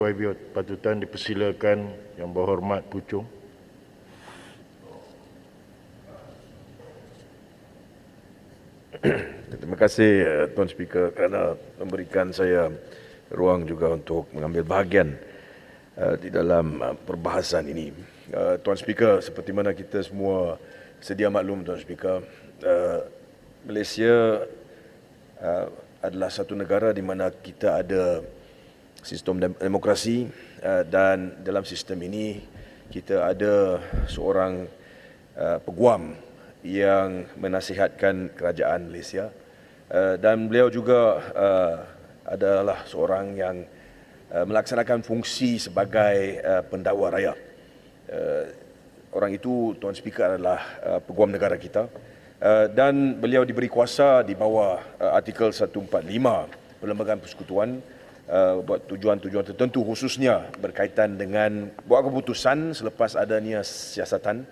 YB Patutan dipersilakan Yang Berhormat Puchong. Terima kasih Tuan Speaker kerana memberikan saya ruang juga untuk mengambil bahagian di dalam perbahasan ini. Tuan Speaker, seperti mana kita semua sedia maklum, Tuan Speaker, Malaysia adalah satu negara di mana kita ada sistem demokrasi dan dalam sistem ini kita ada seorang peguam yang menasihatkan kerajaan Malaysia dan beliau juga adalah seorang yang melaksanakan fungsi sebagai pendakwa raya. Orang itu, Tuan Speaker, adalah peguam negara kita dan beliau diberi kuasa di bawah artikel 145 Perlembagaan Persekutuan buat tujuan-tujuan tertentu, khususnya berkaitan dengan buat keputusan selepas adanya siasatan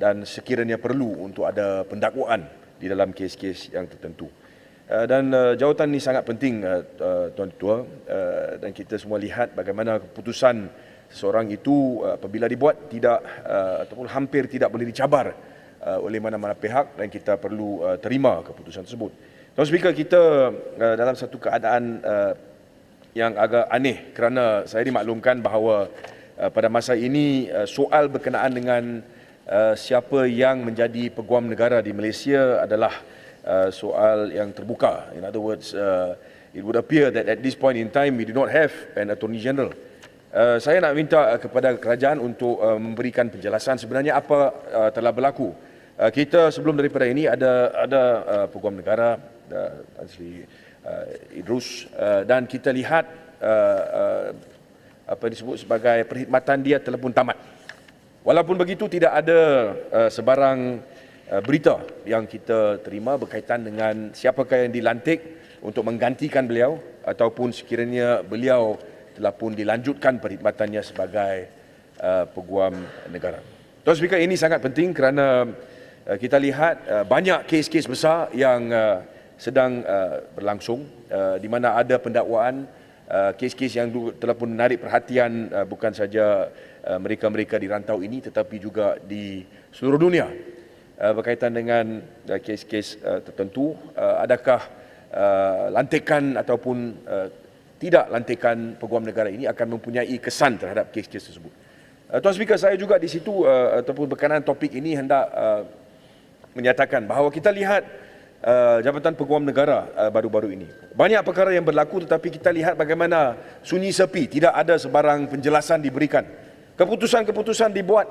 dan sekiranya perlu untuk ada pendakwaan di dalam kes-kes yang tertentu. Dan jawatan ini sangat penting, Tuan Ketua, dan kita semua lihat bagaimana keputusan seseorang itu apabila dibuat tidak ataupun hampir tidak boleh dicabar oleh mana-mana pihak, dan kita perlu terima keputusan tersebut. Tuan Speaker, kita dalam satu keadaan yang agak aneh kerana saya dimaklumkan bahawa pada masa ini soal berkenaan dengan siapa yang menjadi peguam negara di Malaysia adalah soal yang terbuka. In other words, it would appear that at this point in time we do not have an Attorney General. Saya nak minta kepada kerajaan untuk memberikan penjelasan sebenarnya apa telah berlaku. Kita sebelum daripada ini ada peguam negara, Tan Sri Idrus, dan kita lihat apa disebut sebagai perkhidmatan dia telah pun tamat. Walaupun begitu, tidak ada sebarang berita yang kita terima berkaitan dengan siapakah yang dilantik untuk menggantikan beliau ataupun sekiranya beliau telah pun dilanjutkan perkhidmatannya sebagai peguam negara. Tuan Speaker, ini sangat penting kerana kita lihat banyak kes-kes besar yang sedang berlangsung di mana ada pendakwaan, kes-kes yang telah pun menarik perhatian bukan saja mereka-mereka di rantau ini tetapi juga di seluruh dunia berkaitan dengan kes-kes tertentu. Adakah lantikan ataupun tidak lantikan peguam negara ini akan mempunyai kesan terhadap kes-kes tersebut. Tuan Speaker, saya juga di situ ataupun berkenaan topik ini hendak menyatakan bahawa kita lihat Jabatan Peguam Negara baru-baru ini. Banyak perkara yang berlaku tetapi kita lihat bagaimana sunyi sepi, tidak ada sebarang penjelasan diberikan. Keputusan-keputusan dibuat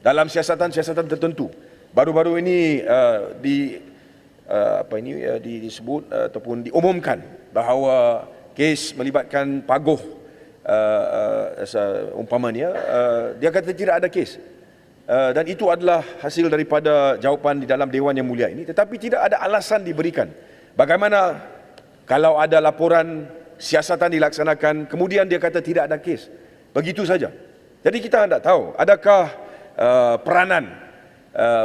dalam siasatan-siasatan tertentu. Baru-baru ini disebut ataupun diumumkan bahawa kes melibatkan Paguh umpamanya dia kata tidak ada kes. Dan itu adalah hasil daripada jawapan di dalam Dewan Yang Mulia ini, tetapi tidak ada alasan diberikan. Bagaimana kalau ada laporan siasatan dilaksanakan, kemudian dia kata tidak ada kes. Begitu saja. Jadi kita hendak tahu, adakah peranan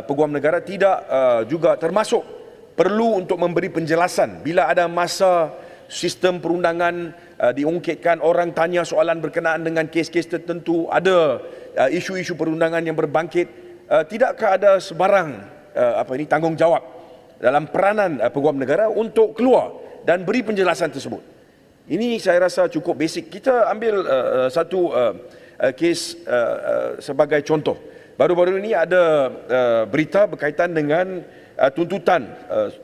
peguam negara tidak juga termasuk perlu untuk memberi penjelasan bila ada masa sistem perundangan diungkitkan, orang tanya soalan berkenaan dengan kes-kes tertentu, ada isu-isu perundangan yang berbangkit, tidakkah ada sebarang tanggungjawab dalam peranan peguam negara untuk keluar dan beri penjelasan tersebut? Ini saya rasa cukup basic. Kita ambil satu kes sebagai contoh. Baru-baru ini ada berita berkaitan dengan tuntutan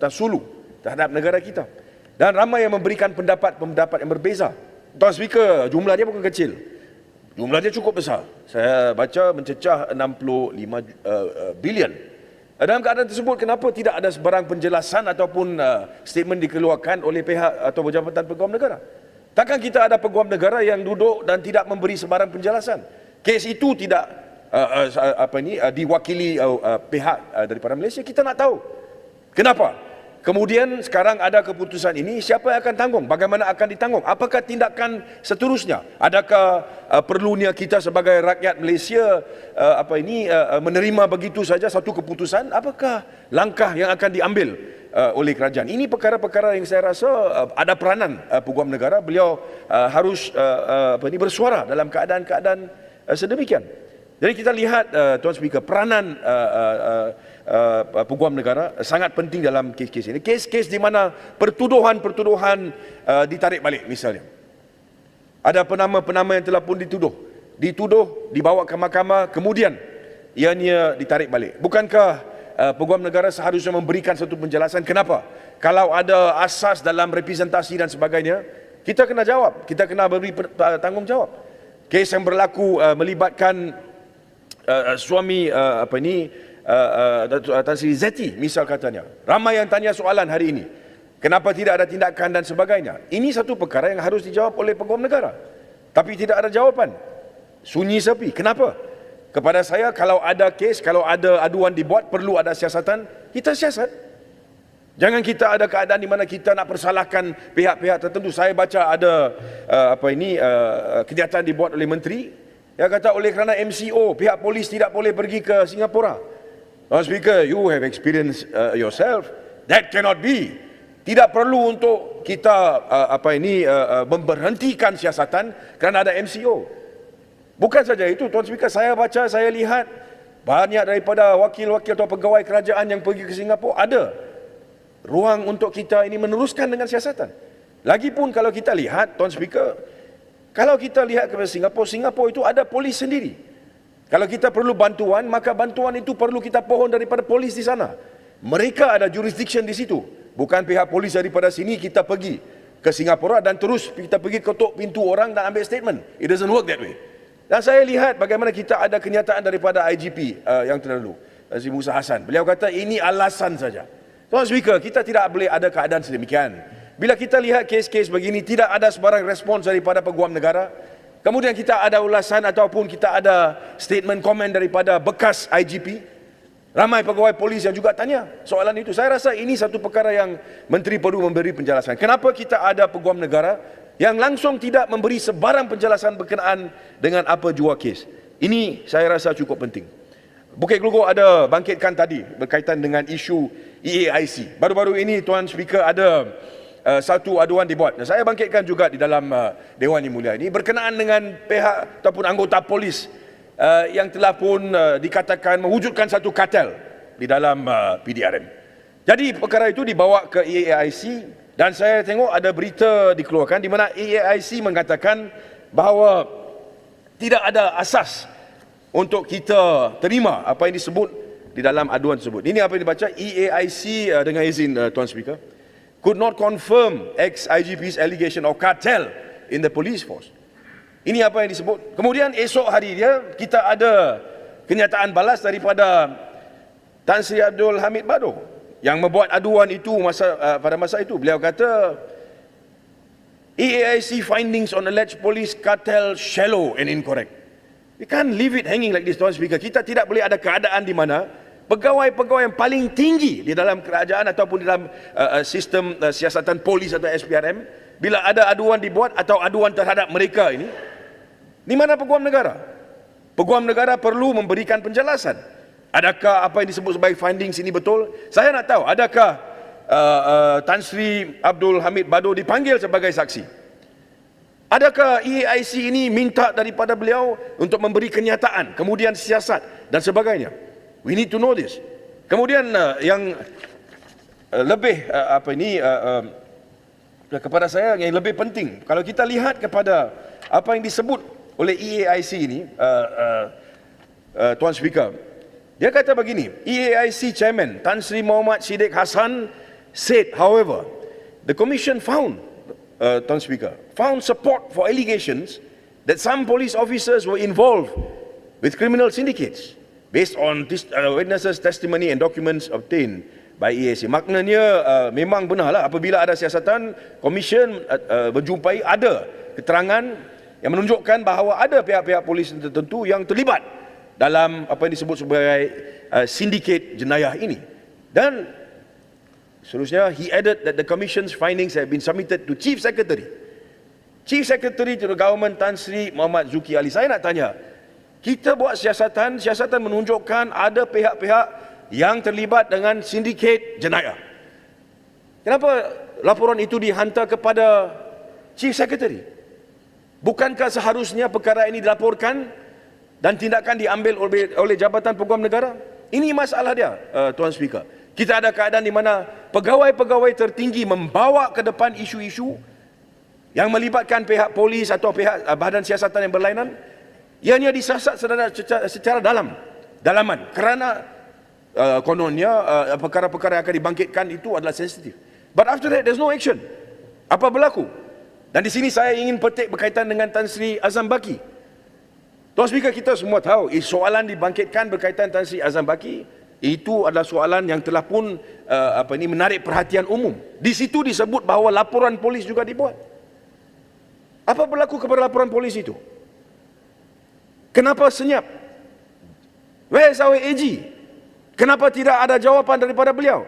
Sulu terhadap negara kita. Dan ramai yang memberikan pendapat-pendapat yang berbeza. Tuan Speaker, jumlah dia bukan kecil. Jumlah dia cukup besar. Saya baca mencecah 65 bilion. Dalam keadaan tersebut, kenapa tidak ada sebarang penjelasan ataupun statement dikeluarkan oleh pihak atau Jabatan Peguam Negara? Takkan kita ada peguam negara yang duduk dan tidak memberi sebarang penjelasan? Kes itu tidak diwakili pihak daripada Malaysia. Kita nak tahu kenapa? Kemudian sekarang ada keputusan ini, siapa yang akan tanggung? Bagaimana akan ditanggung? Apakah tindakan seterusnya? Adakah perlunya kita sebagai rakyat Malaysia menerima begitu saja satu keputusan? Apakah langkah yang akan diambil oleh kerajaan. Ini perkara-perkara yang saya rasa ada peranan peguam negara. Beliau harus bersuara dalam keadaan-keadaan sedemikian. Jadi kita lihat Tuan Speaker, peranan peguam negara sangat penting dalam kes-kes ini. Kes-kes di mana pertuduhan-pertuduhan ditarik balik misalnya. Ada penama-penama yang telah pun dituduh, dibawa ke mahkamah, kemudian ianya ditarik balik. Bukankah peguam negara seharusnya memberikan satu penjelasan kenapa? Kalau ada asas dalam representasi dan sebagainya, kita kena jawab, kita kena beri tanggungjawab. Kes yang berlaku melibatkan suami Tan Sri Zeti misal katanya. Ramai yang tanya soalan hari ini. Kenapa tidak ada tindakan dan sebagainya? Ini satu perkara yang harus dijawab oleh peguam negara. Tapi tidak ada jawapan. Sunyi sepi. Kenapa? Kepada saya, kalau ada kes, kalau ada aduan dibuat, perlu ada siasatan, kita siasat. Jangan kita ada keadaan di mana kita nak persalahkan pihak-pihak tertentu. Saya baca ada kenyataan dibuat oleh menteri. Yang kata oleh kerana MCO, pihak polis tidak boleh pergi ke Singapura. Tuan Speaker, you have experience yourself. That cannot be. Tidak perlu untuk kita memberhentikan siasatan kerana ada MCO. Bukan saja itu, Tuan Speaker, saya baca, saya lihat banyak daripada wakil-wakil atau pegawai kerajaan yang pergi ke Singapura ada ruang untuk kita ini meneruskan dengan siasatan. Lagipun kalau kita lihat, Tuan Speaker, kalau kita lihat ke Singapura, Singapura itu ada polis sendiri. Kalau kita perlu bantuan, maka bantuan itu perlu kita pohon daripada polis di sana. Mereka ada jurisdiction di situ. Bukan pihak polis daripada sini kita pergi ke Singapura dan terus kita pergi ketuk pintu orang dan ambil statement. It doesn't work that way. Dan saya lihat bagaimana kita ada kenyataan daripada IGP yang terdahulu, Sri Musa Hassan. Beliau kata ini alasan saja. Tuan Speaker, kita tidak boleh ada keadaan sedemikian. Bila kita lihat kes-kes begini, tidak ada sebarang respons daripada peguam negara. Kemudian kita ada ulasan ataupun kita ada statement komen daripada bekas IGP. Ramai pegawai polis yang juga tanya soalan itu. Saya rasa ini satu perkara yang menteri perlu memberi penjelasan. Kenapa kita ada peguam negara yang langsung tidak memberi sebarang penjelasan berkenaan dengan apa jua kes. Ini saya rasa cukup penting. Bukit Geluguk ada bangkitkan tadi berkaitan dengan isu EAIC. Baru-baru ini Tuan Speaker ada satu aduan dibuat. Saya bangkitkan juga di dalam Dewan Yang Mulia ini berkenaan dengan pihak ataupun anggota polis yang telah pun dikatakan mewujudkan satu kartel di dalam PDRM. Jadi perkara itu dibawa ke EAIC dan saya tengok ada berita dikeluarkan di mana EAIC mengatakan bahawa tidak ada asas untuk kita terima apa yang disebut di dalam aduan tersebut. Ini apa yang dibaca, EAIC dengan izin Tuan Speaker, could not confirm ex-IGP's allegation of cartel in the police force. Ini apa yang disebut. Kemudian esok hari dia, kita ada kenyataan balas daripada Tan Sri Abdul Hamid Bado yang membuat aduan itu pada masa itu. Beliau kata, EAIC findings on alleged police cartel shallow and incorrect. We can't leave it hanging like this, Tuan Speaker. Kita tidak boleh ada keadaan di mana pegawai-pegawai yang paling tinggi di dalam kerajaan ataupun di dalam sistem siasatan polis atau SPRM, bila ada aduan dibuat atau aduan terhadap mereka ini, di mana peguam negara? Peguam negara perlu memberikan penjelasan. Adakah apa yang disebut sebagai findings ini betul? Saya nak tahu, adakah Tan Sri Abdul Hamid Bado dipanggil sebagai saksi? Adakah EAIC ini minta daripada beliau untuk memberi kenyataan, kemudian siasat dan sebagainya? We need to know this. Kemudian yang lebih kepada saya yang lebih penting, kalau kita lihat kepada apa yang disebut oleh EAIC ini, Tuan Speaker, dia kata begini, EAIC Chairman Tan Sri Muhammad Siddiq Hassan said, however, the Commission found, Tuan Speaker, found support for allegations that some police officers were involved with criminal syndicates based on witnesses' testimony and documents obtained by EAIC. Maknanya memang benarlah apabila ada siasatan, Komisen berjumpai ada keterangan yang menunjukkan bahawa ada pihak-pihak polis tertentu yang terlibat dalam apa yang disebut sebagai sindiket jenayah ini. Dan seterusnya, he added that the Commission's findings have been submitted to Chief Secretary to the Government Tan Sri Muhammad Zuki Ali. Saya nak tanya, kita buat siasatan menunjukkan ada pihak-pihak yang terlibat dengan sindiket jenayah. Kenapa laporan itu dihantar kepada Chief Secretary? Bukankah seharusnya perkara ini dilaporkan dan tindakan diambil oleh Jabatan Peguam Negara? Ini masalah dia, Tuan Speaker. Kita ada keadaan di mana pegawai-pegawai tertinggi membawa ke depan isu-isu yang melibatkan pihak polis atau pihak badan siasatan yang berlainan. Ianya disasat secara dalaman kerana kononnya perkara-perkara yang akan dibangkitkan itu adalah sensitif. But after that, there's no action. Apa berlaku? Dan di sini saya ingin petik berkaitan dengan Tan Sri Azam Baki. Tuan Speaker, kita semua tahu soalan dibangkitkan berkaitan Tan Sri Azam Baki itu adalah soalan yang telah pun menarik perhatian umum. Di situ disebut bahawa laporan polis juga dibuat. Apa berlaku kepada laporan polis itu? Kenapa senyap? Where is our AG? Kenapa tidak ada jawapan daripada beliau?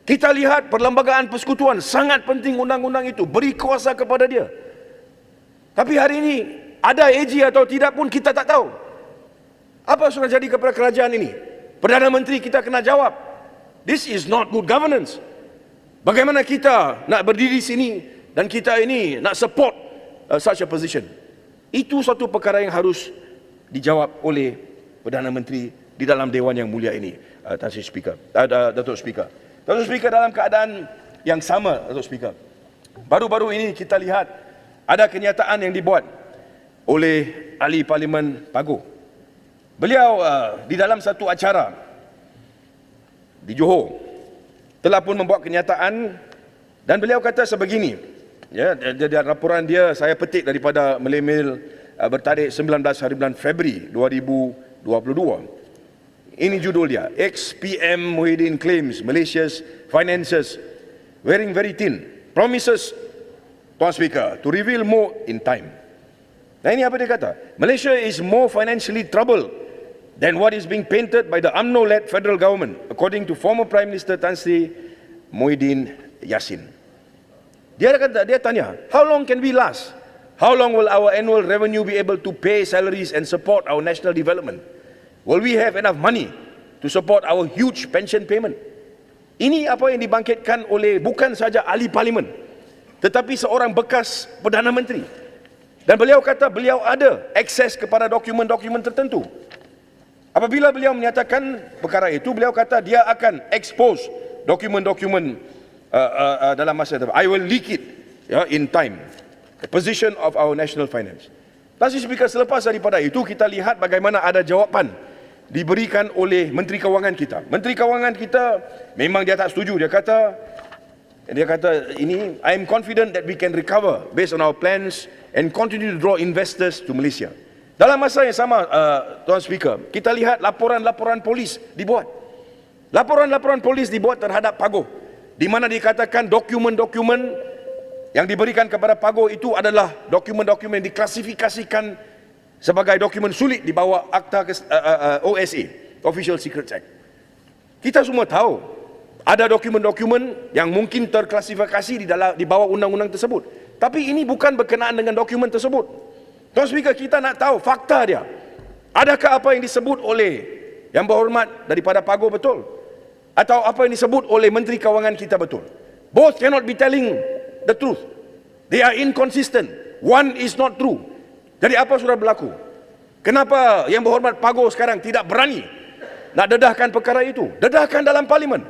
Kita lihat Perlembagaan Persekutuan sangat penting undang-undang itu, beri kuasa kepada dia. Tapi hari ini ada AG atau tidak pun kita tak tahu. Apa sudah jadi kepada kerajaan ini? Perdana Menteri kita kena jawab. This is not good governance. Bagaimana kita nak berdiri sini dan kita ini nak support such a position? Itu satu perkara yang harus dijawab oleh Perdana Menteri di dalam Dewan yang mulia ini, Datuk Speaker. Datuk Speaker, dalam keadaan yang sama, Datuk Speaker, baru-baru ini kita lihat ada kenyataan yang dibuat oleh Ahli Parlimen Paguh. Beliau di dalam satu acara di Johor telah pun membuat kenyataan dan beliau kata sebegini. Ya, dari laporan dia saya petik daripada Mail bertarikh 19 hari bulan Februari 2022. Ini judul dia, ex-PM Muhyiddin claims Malaysia's finances wearing very thin, promises, Tuan Speaker, to reveal more in time. Nah, ini apa dia kata? Malaysia is more financially troubled than what is being painted by the UMNO-led federal government, according to former Prime Minister Tan Sri Muhyiddin Yassin. Dia tanya, how long can we last? How long will our annual revenue be able to pay salaries and support our national development? Will we have enough money to support our huge pension payment? Ini apa yang dibangkitkan oleh bukan saja ahli parlimen, tetapi seorang bekas Perdana Menteri. Dan beliau kata beliau ada akses kepada dokumen-dokumen tertentu. Apabila beliau menyatakan perkara itu, beliau kata dia akan expose dokumen-dokumen dalam masa depan. I will leak it in time. The position of our national finance. Tapi Speaker, selepas daripada itu kita lihat bagaimana ada jawapan diberikan oleh Menteri Kewangan kita. Menteri Kewangan kita memang dia tak setuju. Dia kata ini, I am confident that we can recover based on our plans and continue to draw investors to Malaysia. Dalam masa yang sama, Tuan Speaker, kita lihat laporan-laporan polis dibuat. Laporan-laporan polis dibuat terhadap Paguh, di mana dikatakan dokumen-dokumen yang diberikan kepada Paguh itu adalah dokumen-dokumen yang diklasifikasikan sebagai dokumen sulit di bawah Akta OSA, Official Secrets Act. Kita semua tahu ada dokumen-dokumen yang mungkin terklasifikasi di bawah undang-undang tersebut. Tapi ini bukan berkenaan dengan dokumen tersebut. Tuan Speaker, kita nak tahu fakta dia. Adakah apa yang disebut oleh Yang Berhormat daripada Paguh betul? Atau apa yang disebut oleh Menteri Kewangan kita betul? Both cannot be telling the truth. They are inconsistent. One is not true. Jadi apa sudah berlaku? Kenapa Yang Berhormat Paguh sekarang tidak berani nak dedahkan perkara itu? Dedahkan dalam parlimen.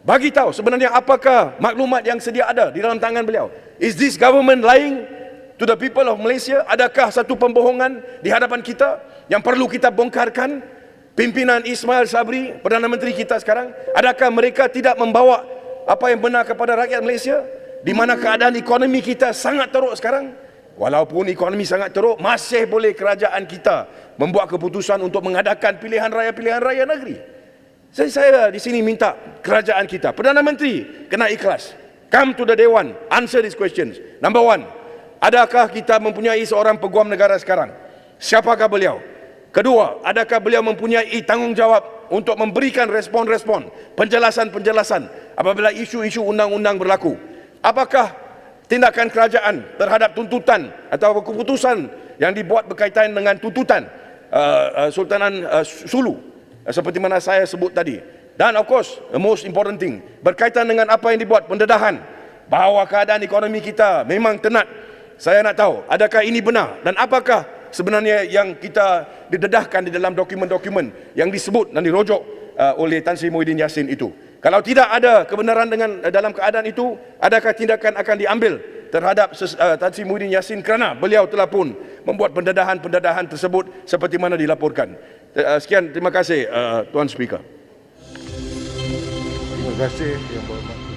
Bagi tahu sebenarnya apakah maklumat yang sedia ada di dalam tangan beliau. Is this government lying to the people of Malaysia? Adakah satu pembohongan di hadapan kita yang perlu kita bongkarkan? Pimpinan Ismail Sabri, Perdana Menteri kita sekarang, adakah mereka tidak membawa apa yang benar kepada rakyat Malaysia? Di mana keadaan ekonomi kita sangat teruk sekarang? Walaupun ekonomi sangat teruk, masih boleh kerajaan kita membuat keputusan untuk mengadakan pilihan raya negeri. Saya di sini minta kerajaan kita, Perdana Menteri kena ikhlas. Come to the Dewan, answer these questions. Number one, adakah kita mempunyai seorang peguam negara sekarang? Siapakah beliau? Kedua, adakah beliau mempunyai tanggungjawab untuk memberikan respon-respon, penjelasan-penjelasan apabila isu-isu undang-undang berlaku? Apakah tindakan kerajaan terhadap tuntutan atau keputusan yang dibuat berkaitan dengan tuntutan Sultanan Sulu, seperti mana saya sebut tadi, Dan of course, the most important thing, berkaitan dengan apa yang dibuat pendedahan, bahawa keadaan ekonomi kita memang tenat. Saya nak tahu, adakah ini benar dan apakah sebenarnya yang kita didedahkan di dalam dokumen-dokumen yang disebut dan dirujuk oleh Tan Sri Muhyiddin Yassin itu. Kalau tidak ada kebenaran dalam keadaan itu, adakah tindakan akan diambil terhadap Tan Sri Muhyiddin Yassin kerana beliau telah pun membuat pendedahan-pendedahan tersebut seperti mana dilaporkan. Sekian, terima kasih Tuan Speaker. Terima kasih Yang Berhormat.